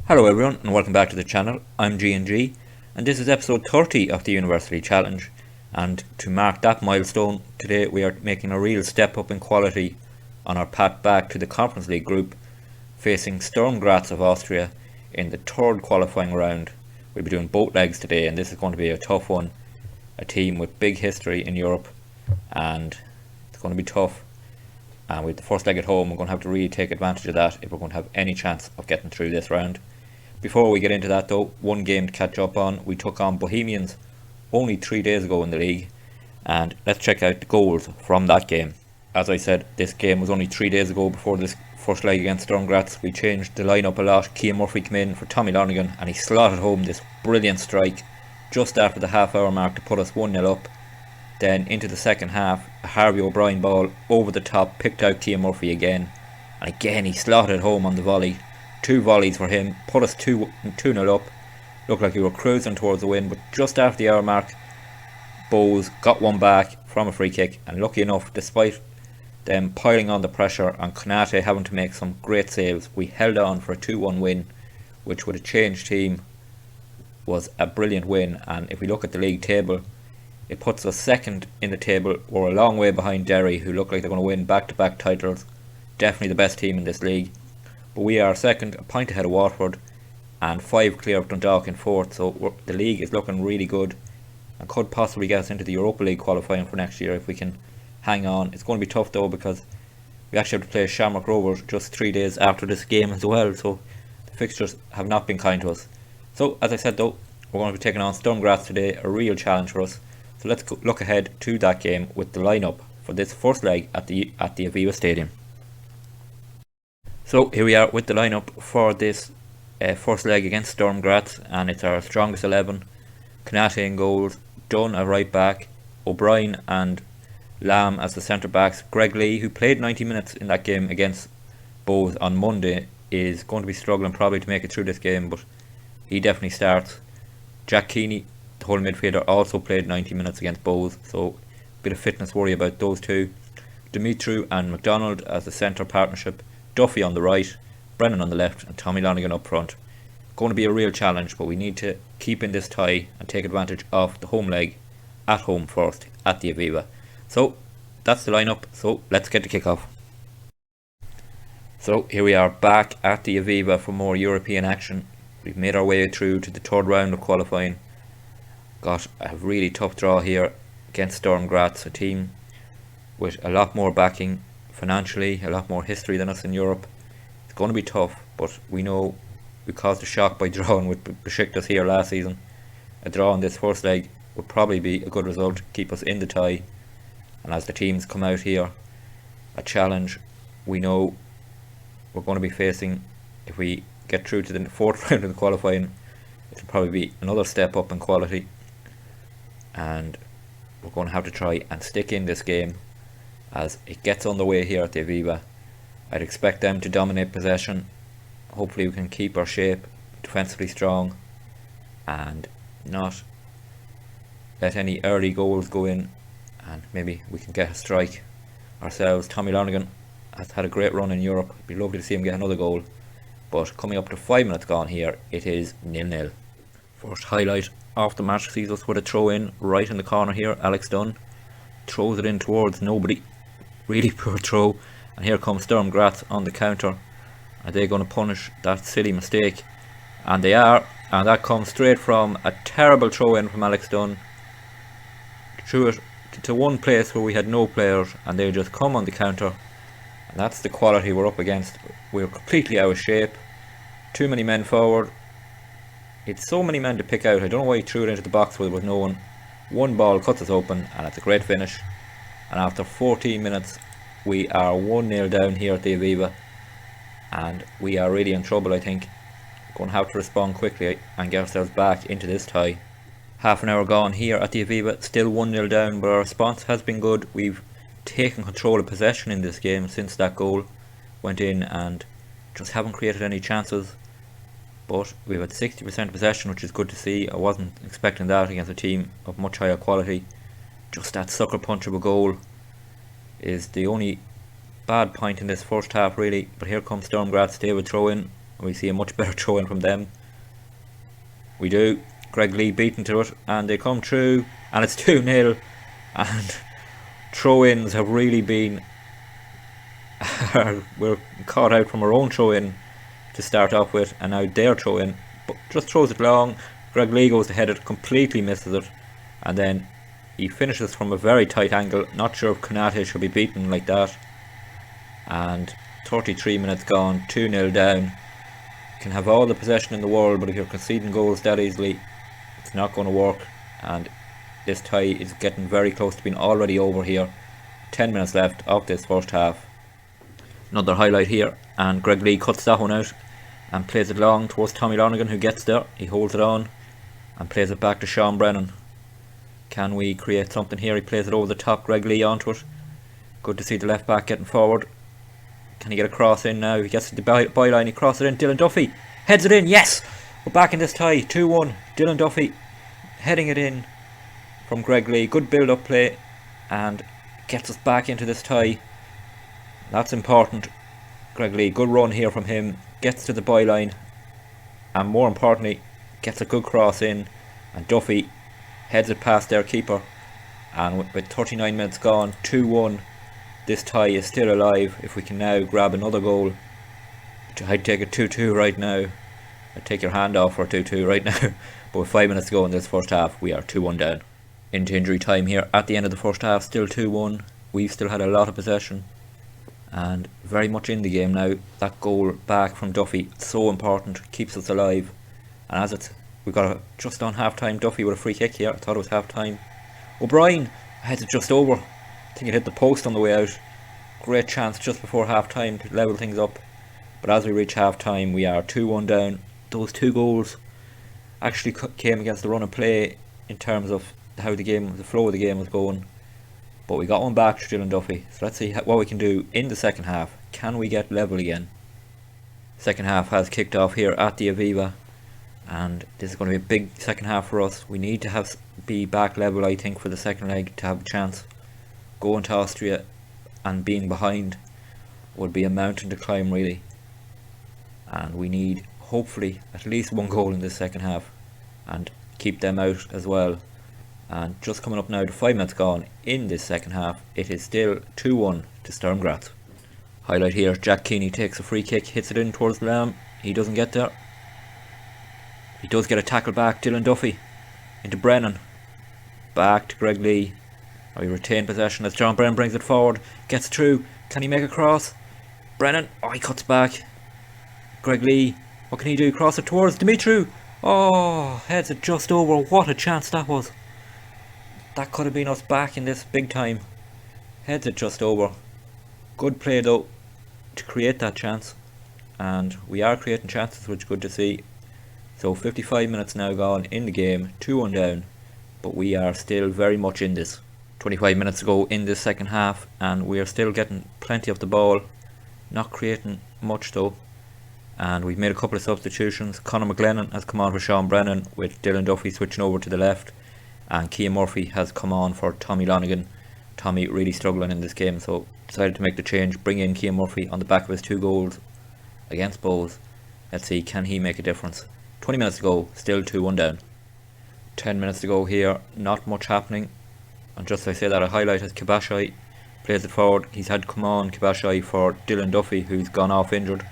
Hello everyone and welcome back to the channel. I'm G&G and this is episode 30 of the University Challenge, and to mark that milestone today we are making a real step up in quality on our path back to the Conference League group, facing Sturm Graz of Austria in the third qualifying round. We'll be doing both legs today and this is going to be a tough one, a team with big history in Europe, and it's going to be tough. And with the first leg at home, we're going to have to really take advantage of that if we're going to have any chance of getting through this round. Before we get into that though, one game to catch up on. We took on Bohemians only 3 days ago in the league, and let's check out the goals from that game. As I said, this game was only 3 days ago before this first leg against Sturm Graz. We changed the lineup a lot. Cian Murphy came in for Tommy Lonergan and he slotted home this brilliant strike just after the half hour mark to put us 1-0 up. Then into the second half, a Harvey O'Brien ball over the top, picked out Cian Murphy again, and again he slotted home on the volley. 2 volleys for him, put us 2-0 up. Looked like we were cruising towards the win, but just after the hour mark, Bowes got one back from a free kick, and lucky enough, despite them piling on the pressure and Konate having to make some great saves, we held on for a 2-1 win, which with a changed team was a brilliant win. And if we look at the league table, it puts us second in the table. We're a long way behind Derry, who look like they're going to win back-to-back titles. Definitely the best team in this league. But we are second, a point ahead of Waterford, and 5 clear of Dundalk in fourth. So the league is looking really good and could possibly get us into the Europa League qualifying for next year if we can hang on. It's going to be tough though, because we actually have to play Shamrock Rovers just 3 days after this game as well. So the fixtures have not been kind to us. So as I said though, we're going to be taking on Sturm Graz today, a real challenge for us. So let's look ahead to that game with the lineup for this first leg at the Aviva Stadium. So here we are with the lineup for this first leg against Sturm Graz, and it's our strongest 11. Konate in goals, Dunn at right back, O'Brien and Lamb as the centre backs. Greg Lee, who played 90 minutes in that game against Bowes on Monday, is going to be struggling probably to make it through this game, but he definitely starts. Jack Keeney, the whole midfielder, also played 90 minutes against Bowes, so a bit of fitness worry about those two. Dimitru and McDonald as the centre partnership, Duffy on the right, Brennan on the left, and Tommy Lonergan up front. Going to be a real challenge, but we need to keep in this tie and take advantage of the home leg at home first at the Aviva. So that's the lineup, so let's get the kick-off. So here we are back at the Aviva for more European action. We've made our way through to the third round of qualifying. Got a really tough draw here against Sturm Graz, a team with a lot more backing financially, a lot more history than us in Europe. It's going to be tough, but we know we caused a shock by drawing with Besiktas here last season. A draw in this first leg would probably be a good result to keep us in the tie, and as the teams come out here, a challenge we know we're going to be facing. If we get through to the fourth round of the qualifying, it'll probably be another step up in quality, and we're going to have to try and stick in this game as it gets underway here at the Aviva. I'd expect them to dominate possession. Hopefully we can keep our shape, defensively strong, and not let any early goals go in, and maybe we can get a strike ourselves. Tommy Lonergan has had a great run in Europe. It'd be lovely to see him get another goal, but coming up to 5 minutes gone here, it is 0-0. First highlight of the match sees us with a throw in right in the corner here. Alex Dunn throws it in towards nobody. Really poor throw, and here comes Sturm Graz on the counter. Are they going to punish that silly mistake? And they are, and that comes straight from a terrible throw in from Alex Dunn. Threw it to one place where we had no players, and they just come on the counter, and that's the quality we're up against. We're completely out of shape, too many men forward. It's so many men to pick out. I don't know why he threw it into the box with no one. One ball cuts us open, and it's a great finish. And after 14 minutes we are 1-0 down here at the Aviva, and we are really in trouble. I think we're going to have to respond quickly and get ourselves back into this tie. Half an hour gone here at the Aviva, still 1-0 down, but our response has been good. We've taken control of possession in this game since that goal went in, and just haven't created any chances. But we've had 60% possession, which is good to see. I wasn't expecting that against a team of much higher quality. Just that sucker punch of a goal is the only bad point in this first half really. But here comes Sturm Graz. They would throw in and we see a much better throw in from them. We do. Greg Lee beaten to it, and they come through, and it's 2-0, and throw-ins have really been we're caught out from our own throw-in to start off with, and now their throw-in just throws it long. Greg Lee goes to head it, completely misses it, and then he finishes from a very tight angle. Not sure if Konate should be beaten like that. And 33 minutes gone, 2-0 down. You can have all the possession in the world, but if you're conceding goals that easily, it's not going to work. And this tie is getting very close to being already over here. 10 minutes left of this first half. Another highlight here, and Greg Lee cuts that one out and plays it long towards Tommy Lonergan, who gets there. He holds it on and plays it back to Sean Brennan. Can we create something here? He plays it over the top, Greg Lee onto it. Good to see the left back getting forward. Can he get a cross in now? He gets to the byline, he crosses it in. Dylan Duffy heads it in. Yes! We're back in this tie, 2-1. Dylan Duffy heading it in from Greg Lee. Good build-up play and gets us back into this tie. That's important. Greg Lee, good run here from him. Gets to the byline, and more importantly, gets a good cross in, and Duffy heads it past their keeper. And with 39 minutes gone, 2-1, this tie is still alive. If we can now grab another goal, I'd take a 2-2 right now. I'd take your hand off for a 2-2 right now. But with 5 minutes to go in this first half, we are 2-1 down. Into injury time here at the end of the first half, still 2-1. We've still had a lot of possession and very much in the game now. That goal back from Duffy, so important, keeps us alive. And as we've got just on half time, Duffy with a free kick here. I thought it was half time. O'Brien heads it just over. I think it hit the post on the way out. Great chance just before half time to level things up. But as we reach half time, we are 2-1 down. Those two goals actually came against the run of play in terms of how the flow of the game was going. But we got one back to Dylan Duffy. So let's see what we can do in the second half. Can we get level again? Second half has kicked off here at the Aviva, and this is going to be a big second half for us. We need to be back level, I think, for the second leg to have a chance. Going to Austria and being behind would be a mountain to climb, really. And we need, hopefully, at least one goal in this second half and keep them out as well. And just coming up now to 5 minutes gone in this second half, it is still 2-1 to Sturm Graz. Highlight here, Jack Keeney takes a free kick, hits it in towards the lamb. He doesn't get there. He does get a tackle back. Dylan Duffy into Brennan. Back to Greg Lee. We retain possession as John Brennan brings it forward. Gets through. Can he make a cross? Brennan. Oh, he cuts back. Greg Lee. What can he do? Cross it towards Dimitru. Oh, heads it just over. What a chance that was. That could have been us back in this big time. Heads it just over. Good play though to create that chance. And we are creating chances, which is good to see. So 55 minutes now gone in the game, 2-1 down, but we are still very much in this. 25 minutes to go in this second half, and we are still getting plenty of the ball, not creating much though. And we've made a couple of substitutions. Conor McGlennon has come on for Sean Brennan, with Dylan Duffy switching over to the left, and Cian Murphy has come on for Tommy Lonergan. Tommy really struggling in this game, so decided to make the change, bring in Cian Murphy on the back of his 2 goals against Bows. Let's see, can he make a difference? 20 minutes to go, still 2-1 down. 10 minutes to go here, not much happening. And just as I say that, a highlight as Kibashai plays it forward. He's had to come on, Kibashai, for Dylan Duffy, who's gone off injured.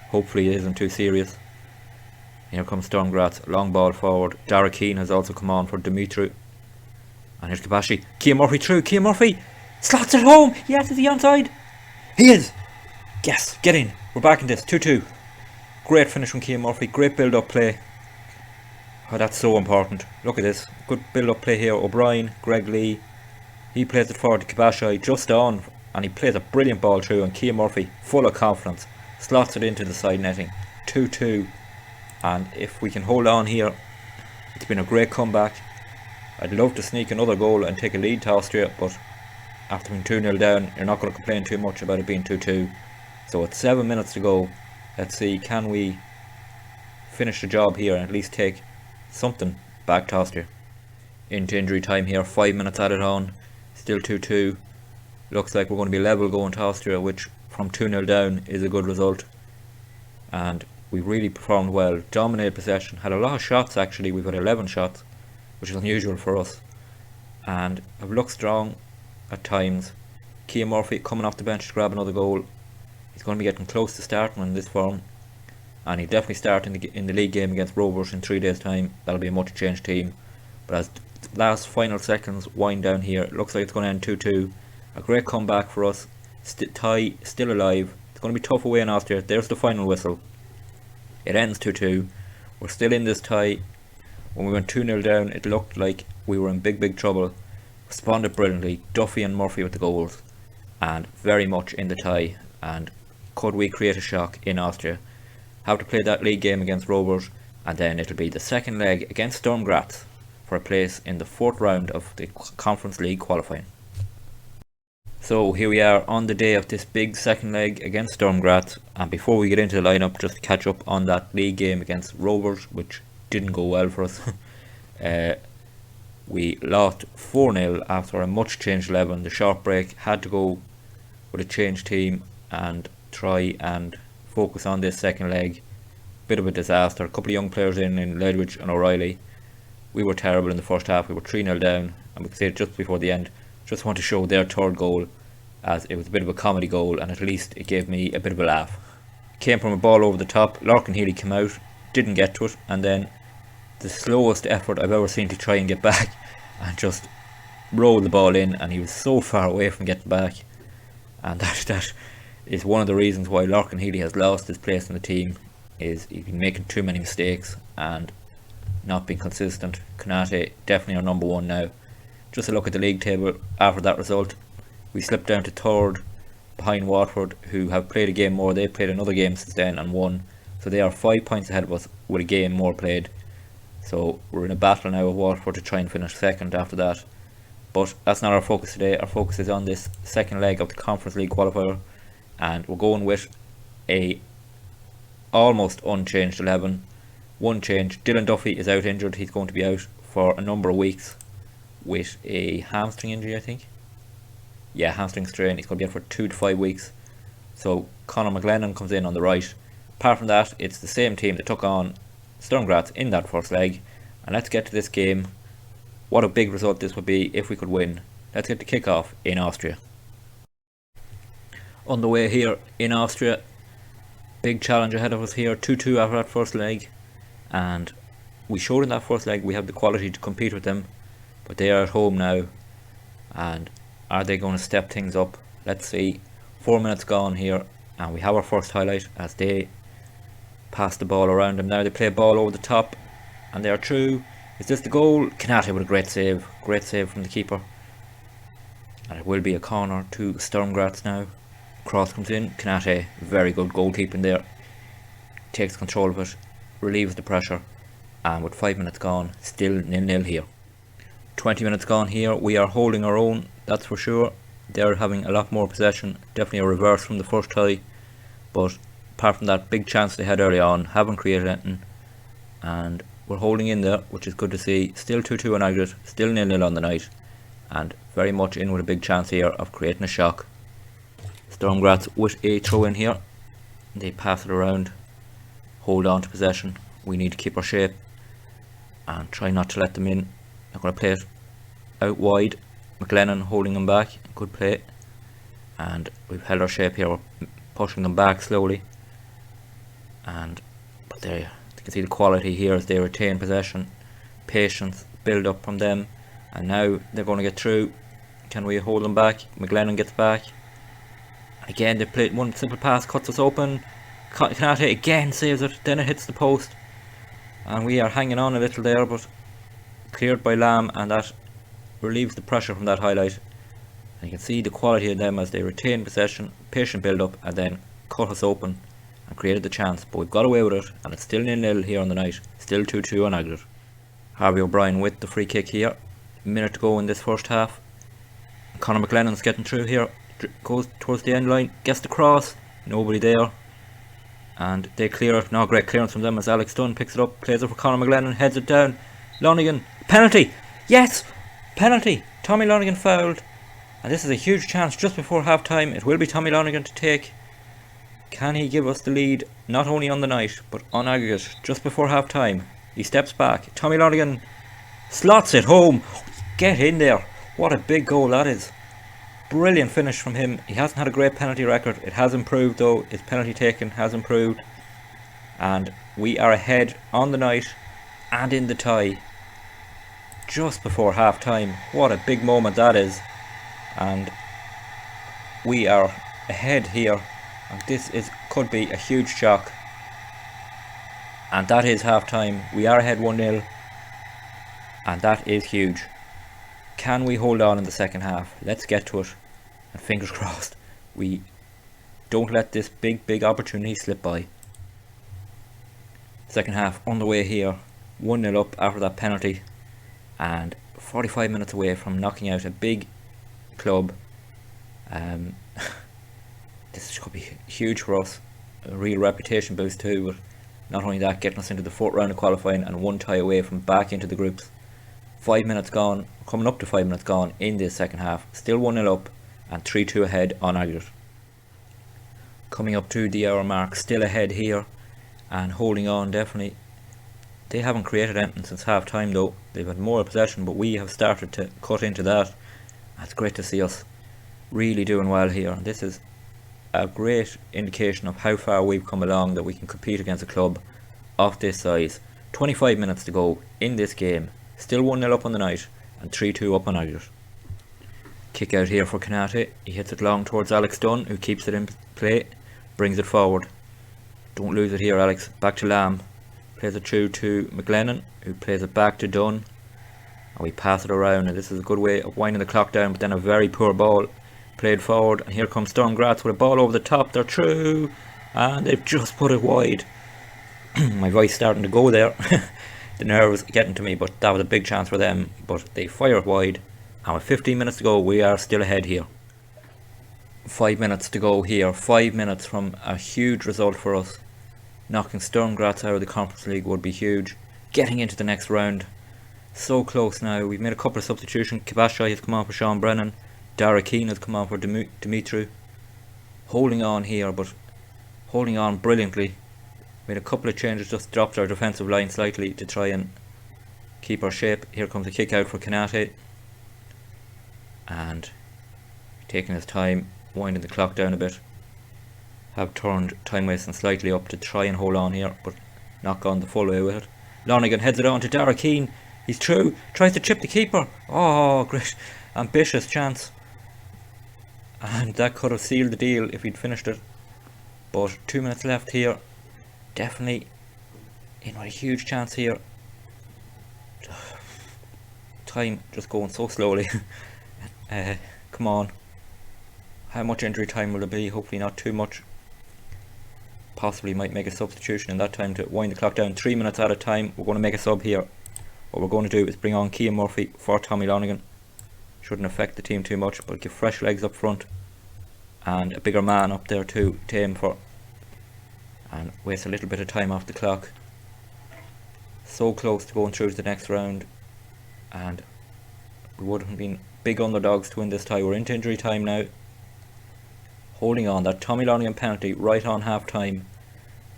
Hopefully it isn't too serious. Here comes Sturm Graz, long ball forward. Dara Keane has also come on for Dimitru. And here's Kibashi. Cian Murphy through. Cian Murphy slots it home. Yes, is he onside? He is. Yes, get in. We're back in this. 2-2. Great finish from Cian Murphy. Great build-up play. Oh, that's so important. Look at this. Good build-up play here. O'Brien, Greg Lee. He plays it forward to Kibashai, just on. And he plays a brilliant ball through. And Cian Murphy, full of confidence, slots it into the side netting. 2-2. And if we can hold on here, it's been a great comeback. I'd love to sneak another goal and take a lead to Austria, but after being 2-0 down, you're not going to complain too much about it being 2-2. So it's 7 minutes to go. Let's see, can we finish the job here and at least take something back to Austria? Into injury time here, 5 minutes added on, still 2-2. Looks like we're going to be level going to Austria, which from 2-0 down is a good result. And we really performed well, dominated possession, had a lot of shots actually. We've had 11 shots, which is unusual for us, and have looked strong at times. Kean Murphy coming off the bench to grab another goal. He's going to be getting close to starting in this form, and he'll definitely start in the league game against Rovers in 3 days' time. That'll be a much changed team. But as the last final seconds wind down here, it looks like it's going to end 2-2. A great comeback for us. Tie still alive. It's going to be tough away in Austria. There's the final whistle. It ends 2-2. We're still in this tie. When we went 2-0 down, it looked like we were in big trouble. Responded brilliantly. Duffy and Murphy with the goals, and very much in the tie. And could we create a shock in Austria? Have to play that league game against Rovers, and then it'll be the second leg against Sturm Graz for a place in the 4th round of the Conference League qualifying. So here we are on the day of this big second leg against Sturm Graz, and before we get into the lineup, just to catch up on that league game against Rovers, which didn't go well for us. We lost 4-0 after a much changed 11. The short break had to go with a changed team and try and focus on this second leg. Bit of a disaster. A couple of young players in Ledwidge and O'Reilly. We were terrible in the first half. We were 3-0 down, and we could say it just before the end. Just want to show their third goal, as it was a bit of a comedy goal, and at least it gave me a bit of a laugh. Came from a ball over the top. Larkin Healy came out, didn't get to it, and then the slowest effort I've ever seen to try and get back, and just rolled the ball in, and he was so far away from getting back. And that is one of the reasons why Larkin Healy has lost his place in the team, is he's been making too many mistakes and not being consistent. Konate definitely our number one now. Just a look at the league table after that result, we slipped down to 3rd behind Watford, who have played a game more. They played another game since then and won, so they are 5 points ahead of us with a game more played. So we're in a battle now with Watford to try and finish 2nd after that. But that's not our focus today. Our focus is on this second leg of the Conference League qualifier, and we're going with a almost unchanged 11. One change. Dylan Duffy is out injured. He's going to be out for a number of weeks with a hamstring injury, I think. Yeah, hamstring strain. He's going to be out for 2 to 5 weeks. So Conor McLennan comes in on the right. Apart from that, it's the same team that took on Sturm Graz in that first leg. And let's get to this game. What a big result this would be if we could win. Let's get the kick-off in Austria. On the way here in Austria, big challenge ahead of us here. 2-2 after that first leg, and we showed in that first leg we have the quality to compete with them, but they are at home now, and are they going to step things up? Let's see. 4 minutes gone here, and we have our first highlight as they pass the ball around them. Now they play a ball over the top, and they are through. Is this the goal? Konate with a great save from the keeper, and it will be a corner to Sturm Graz now. Cross comes in. Konate, very good goalkeeping there, takes control of it, relieves the pressure, and with 5 minutes gone, still 0-0 here. 20 minutes gone here, we are holding our own, that's for sure. They're having a lot more possession, definitely a reverse from the first tie, but apart from that big chance they had early on, haven't created anything, and we're holding in there, which is good to see. Still 2-2 on aggregate, still 0-0 on the night, and very much in with a big chance here of creating a shock. Sturm Graz with a throw in here. They pass it around, hold on to possession. We need to keep our shape and try not to let them in. They're going to play it out wide. McLennan holding them back, good play, and we've held our shape here. We're pushing them back slowly, but there you can see the quality here as they retain possession, patience, build up from them, and now they're going to get through. Can we hold them back? McLennan gets back. Again, they play one simple pass, cuts us open. Konate again saves it, then it hits the post, and we are hanging on a little there, but cleared by Lamb, and that relieves the pressure from that highlight. And you can see the quality of them as they retain possession, patient build up, and then cut us open and created the chance. But we've got away with it, and it's still 0-0 here on the night, still 2-2 on aggregate. Harvey O'Brien with the free kick here. Minute to go in this first half. Conor McLennan's getting through here, goes towards the end line, gets the cross, nobody there, and they clear it. Now great clearance from them as Alex Dunn picks it up, plays it for Conor McLennan, heads it down. Lonigan, penalty, yes, penalty. Tommy Lonigan fouled, and this is a huge chance just before half time. It will be Tommy Lonigan to take, Can he give us the lead, not only on the night, but on aggregate, just before half time? He steps back. Tommy Lonergan slots it home. Get in there. What a big goal that is. Brilliant finish from him. He hasn't had a great penalty record. It has improved though. His penalty taken has improved. And we are ahead on the night and in the tie just before half time. What a big moment that is. And we are ahead here. And this could be a huge shock. And that is half time. We are ahead 1-0. And that is huge. Can we hold on in the second half? Let's get to it. And fingers crossed we don't let this big opportunity slip by. Second half on the way here. 1-0 up after that penalty. And 45 minutes away from knocking out a big club. This could be huge for us. A real reputation boost too. But not only that, getting us into the fourth round of qualifying and one tie away from back into the groups. 5 minutes gone, coming up to 5 minutes gone in this second half. Still 1-0 up and 3-2 ahead on aggregate. Coming up to the hour mark, still ahead here and holding on definitely. They haven't created anything since half time though. They've had more possession, but we have started to cut into that. It's great to see us really doing well here. This is a great indication of how far we've come along, that we can compete against a club of this size. 25 minutes to go in this game. Still 1-0 up on the night and 3-2 up on aggregate. Kick out here for Canate. He hits it long towards Alex Dunn, who keeps it in play, brings it forward. Don't lose it here, Alex. Back to Lamb. Plays it through to McLennan, who plays it back to Dunn. And we pass it around, and this is a good way of winding the clock down, but then a very poor ball played forward. And here comes Sturm Graz with a ball over the top. They're through, and they've just put it wide. My voice starting to go there. The nerves getting to me, but that was a big chance for them. But they fire it wide, and with 15 minutes to go, we are still ahead here. 5 minutes to go here. 5 minutes from a huge result for us. Knocking Sturm Graz out of the Conference League would be huge. Getting into the next round. So close now. We've made a couple of substitutions. Kibashai has come on for Sean Brennan. Dara Keane has come on for Dimitru. Holding on here, but holding on brilliantly. Made a couple of changes, just dropped our defensive line slightly to try and keep our shape. Here comes a kick out for Canate. And taking his time, winding the clock down a bit. Have turned time wasting slightly up to try and hold on here, but not gone the full way with it. Lonergan heads it on to Dara Keane. He's through, tries to chip the keeper. Oh, great, ambitious chance. And that could have sealed the deal if he'd finished it. But 2 minutes left here. Definitely in a huge chance here. Time just going so slowly. Come on. How much injury time will there be? Hopefully not too much. Possibly might make a substitution in that time to wind the clock down. 3 minutes at a time. We're going to make a sub here. What we're going to do is bring on Cian Murphy for Tommy Lonergan. Shouldn't affect the team too much, but give fresh legs up front and a bigger man up there too to aim for, and waste a little bit of time off the clock. So close to going through to the next round, and we would have been big underdogs to win this tie. We're into injury time now. Holding on, that Tommy Lonergan penalty right on half time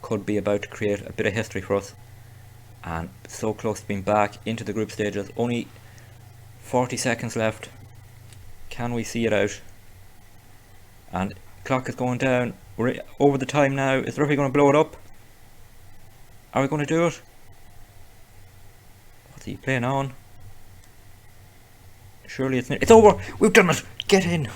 could be about to create a bit of history for us, and so close to being back into the group stages. Only 40 seconds left. Can we see it out? And clock is going down. We're over the time now. Is the referee going to blow it up? Are we going to do it? What's he playing on? Surely it's over. We've done it. Get in.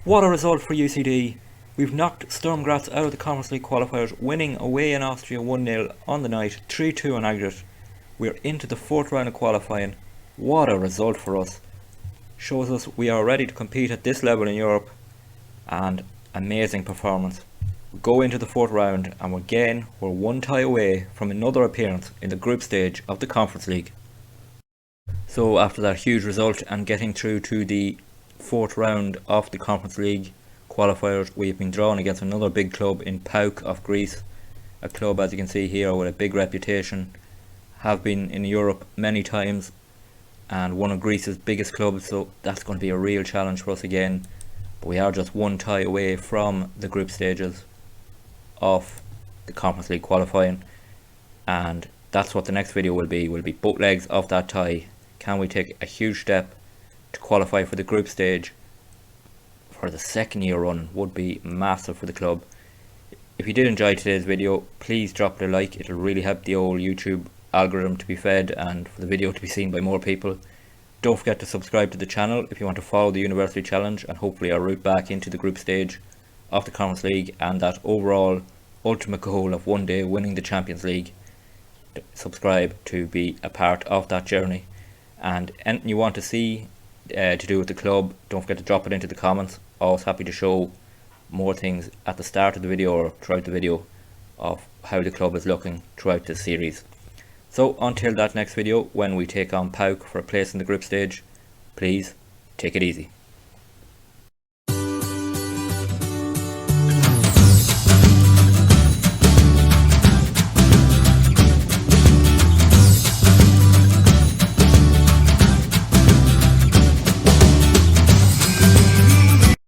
What a result for UCD. We've knocked Sturm Graz out of the Conference League qualifiers, winning away in Austria 1-0 on the night, 3-2 on aggregate. We're into the fourth round of qualifying. What a result for us. Shows us we are ready to compete at this level in Europe, and amazing performance. We go into the fourth round, and again we're one tie away from another appearance in the group stage of the Conference League. So after that huge result and getting through to the fourth round of the Conference League qualifiers, we've been drawn against another big club in PAOK of Greece, a club, as you can see here, with a big reputation, have been in Europe many times, and one of Greece's biggest clubs, so that's going to be a real challenge for us again. But we are just one tie away from the group stages. of the Conference League qualifying, and that's what the next video will be both legs of that tie. Can we take a huge step to qualify for the group stage for the second year run? Would be massive for the club. If you did enjoy today's video, please drop it a like. It'll really help the old YouTube algorithm to be fed and for the video to be seen by more people. Don't forget to subscribe to the channel if you want to follow the University Challenge and hopefully our route back into the group stage of the Conference League and that overall ultimate goal of one day winning the Champions League. Subscribe to be a part of that journey, and anything you want to see to do with the club, don't forget to drop it into the comments. Always happy to show more things at the start of the video or throughout the video of how the club is looking throughout this series. So until that next video when we take on PAOK for a place in the group stage, please take it easy.